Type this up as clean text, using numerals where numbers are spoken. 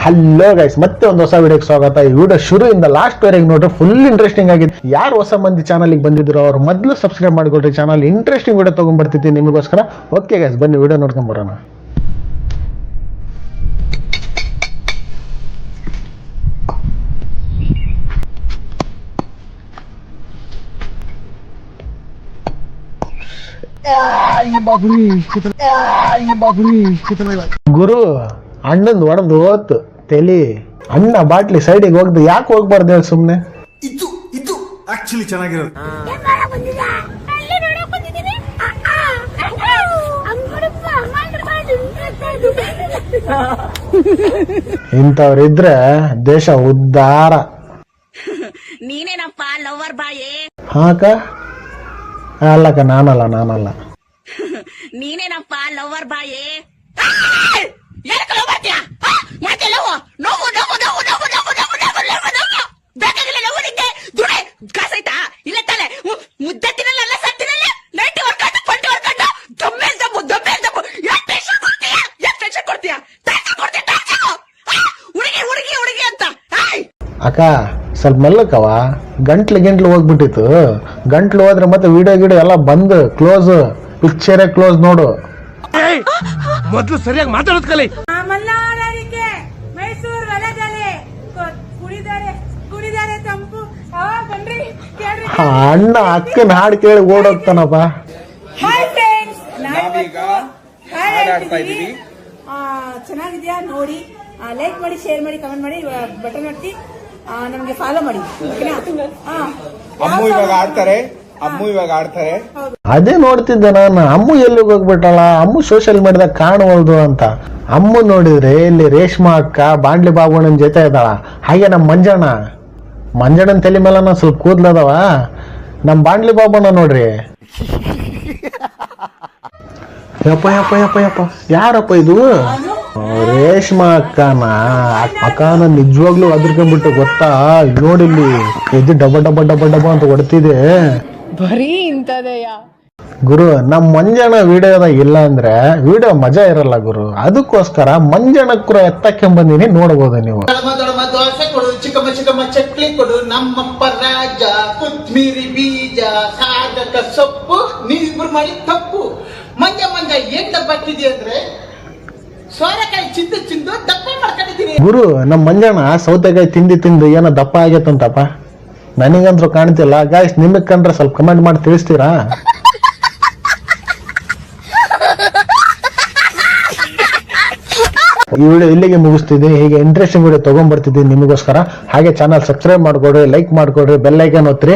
Hello guys, ಮತ್ತೆ ಒಂದು ಹೊಸ ವಿಡಿಯೋಗೆ ಸ್ವಾಗತ. ಈ ವಿಡಿಯೋ ಶುರುವಿಂದ ಲಾಸ್ಟ್ ವರೆಗೆ ನೋಡ್ರೆ ಫುಲ್ ಇಂಟ್ರೆಸ್ಟಿಂಗ್ ಆಗಿದೆ. ಯಾರು ಹೊಸ ಮಂದಿ ಚಾನಲ್ಗೆ ಬಂದಿದ್ರು ಅವ್ರು ಮೊದಲು ಸಬ್ಸ್ಕ್ರೈಬ್ ಮಾಡಿಕೊಡ್ರಿ. ಚಾನಲ್ ಇಂಟ್ರೆಸ್ಟಿಂಗ್ ವಿಡಿಯೋ ತೊಗೊಂಡ್ಬರ್ತಿದ್ದೀನಿ ನಿಮಗೋಸ್ಕರ. ಓಕೆ ಗೈಸ್, ಬನ್ನಿ ವಿಡಿಯೋ ನೋಡ್ಕೊಂಡ್ ಬರೋಣ. ಗುರು, ಅಣ್ಣಂದು ಹೊಡೆದು ಹೋತು ತಲಿ. ಅಣ್ಣ ಬಾಟ್ಲಿ ಸೈಡಿಗೆ ಹೋಗ್ದು ಯಾಕೆ ಹೋಗ್ಬಾರ್ದು ಹೇಳಿ ಸುಮ್ನೆ. ಇದು ಆಕ್ಚುಲಿ ಚೆನ್ನಾಗಿರೋದು. ಇಂಥವ್ರಿದ್ರೆ ದೇಶ ಉದ್ಧಾರ. ನೀನೇನಪ್ಪ ಲವರ್ ಬಾಯೇ? ಹಾಕ ಅಲ್ಲಕ್ಕ, ನಾನಲ್ಲ. ನೀನೇನಪ್ಪ ಲವರ್ ಬಾಯೇ? ಅಕ್ಕ ಸ್ವಲ್ಪ ಮೆಲ್ಲಕ್ಕವ, ಗಂಟ್ಲು ಹೋಗ್ಬಿಟ್ಟಿತ್ತು. ಗಂಟ್ಲು ಹೋದ್ರೆ ಮತ್ತೆ ವಿಡಿಯೋ ಎಲ್ಲ ಬಂದ್ ಕ್ಲೋಸ್, ಪಿಕ್ಚರೇ ಕ್ಲೋಸ್ ನೋಡು. ಮೊದಲು ಸರಿಯಾಗಿ ಮಾತಾಡೋದ್ ಕಲಿ. ಮೈಸೂರು ಹೊಲದಲ್ಲಿ ಕುಡಿದಾರೆ ತಂಪು. ಬನ್ರಿ ಅಣ್ಣ ಅಕ್ಕನ ಹಾಡು ಕೇಳಿ ಓಡೋಗ್ತಾನಪ್ಪ. ಚೆನ್ನಾಗಿದ್ಯಾ ನೋಡಿ, ಲೈಕ್ ಮಾಡಿ, ಶೇರ್ ಮಾಡಿ, ಕಮೆಂಟ್ ಮಾಡಿ, ಬಟನ್ ಒತ್ತಿ ನಮ್ಗೆ ಫಾಲೋ ಮಾಡಿ. ಅಮ್ಮು ಇವಾಗ ಆಡ್ತಾರೆ. ಅದೇ ನೋಡ್ತಿದ್ದೆ ನಾನು, ಅಮ್ಮು ಎಲ್ಲಿಗೆ ಹೋಗ್ಬಿಟ್ಟಲ್ಲ. ಅಮ್ಮು ಸೋಷಿಯಲ್ ಮೀಡಿಯಾದಾಗ ಕಾಣವಲ್ದು ಅಂತ. ಅಮ್ಮು ನೋಡಿದ್ರೆ ಇಲ್ಲಿ ರೇಷ್ಮಾ ಅಕ್ಕ ಬಾಂಡ್ಲಿ ಬಾಬುಣ್ಣನ ಜೊತೆ ಇದ್ದಾಳ. ಹಾಗೆ ನಮ್ಮ ಮಂಜಣ್ಣನ ತಲೆ ಮೇಲೆ ಸ್ವಲ್ಪ ಕೂದ್ಲದವ. ನಮ್ಮ ಬಾಂಡ್ಲಿ ಬಾಬುಣ್ಣ ನೋಡ್ರಿ. ಯಪ್ಪ ಯಾರಪ್ಪ ಇದು? ರೇಷ್ಮಾ ಅಕ್ಕನ ನಿಜವಾಗ್ಲೂ ಅದ್ರಕೊಂಡ್ಬಿಟ್ಟು ಗೊತ್ತಾ. ನೋಡಿಲ್ಲಿ ಎದ್ದು ಡಬ್ಬ ಅಂತ ಹೊಡ್ತಿದೆ. ಬರೀ ಇಂಥದೆಯ ಗುರು, ನಮ್ಮ ಮಂಜಣ್ಣ ವಿಡಿಯೋದ ಇಲ್ಲ ಅಂದ್ರೆ ವಿಡಿಯೋ ಮಜಾ ಇರಲ್ಲ ಗುರು. ಅದಕ್ಕೋಸ್ಕರ ಮಂಜಣ್ಣಕ್ಕೂ ಎತ್ತಕ್ಕೆಂಬಂದಿನಿ, ನೋಡ್ಬೋದು ನೀವು. ದೋಸೆ ಕೊಡು, ಚಿಕ್ಕಮ್ಮ ಚಕ್ಲಿ ಕೊಡು, ನಮ್ಮಪ್ಪ ರಾಜ, ಕೊತ್ಮೀರಿ ಬೀಜ, ಸಾಧಕ ಸೊಪ್ಪು, ನೀವಿಬ್ರು ಮಾಡಿ ತಪ್ಪು. ಮಂಜ ಏನ್ ದಪ್ಪ ಹಾಕಿದ್ಯಾ ಅಂದ್ರೆ ಸೋರೆಕಾಯಿ ಚಿಂದು ದಪ್ಪ ಮಾಡ್ಕೊಂಡಿದ್ದೀನಿ. ಗುರು, ನಮ್ಮ ಮಂಜಣ್ಣ ಸೌತೆಕಾಯಿ ತಿಂದು ಏನೋ ದಪ್ಪ ಆಗೈತಂತಪ್ಪ. ನನಗಂತೂ ಕಾಣ್ತಿಲ್ಲ. ಗಾಯ್ಸ್, ನಿಮಗ್ ಕಂಡ್ರೆ ಸ್ವಲ್ಪ ಕಮೆಂಟ್ ಮಾಡಿ ತಿಳಿಸ್ತೀರಾ? ಈ ವಿಡಿಯೋ ಇಲ್ಲಿಗೆ ಮುಗಿಸ್ತಿದ್ದೀನಿ. ಹೀಗೆ ಇಂಟ್ರೆಸ್ಟಿಂಗ್ ವಿಡಿಯೋ ತಗೊಂಡ್ಬರ್ತಿದ್ದೀನಿ ನಿಮಗೋಸ್ಕರ. ಹಾಗೆ ಚಾನಲ್ ಸಬ್ಸ್ಕ್ರೈಬ್ ಮಾಡ್ಕೊಡ್ರಿ, ಲೈಕ್ ಮಾಡ್ಕೊಡ್ರಿ, ಬೆಲ್ ಐಕಾನ್ ಒತ್ತಿರಿ.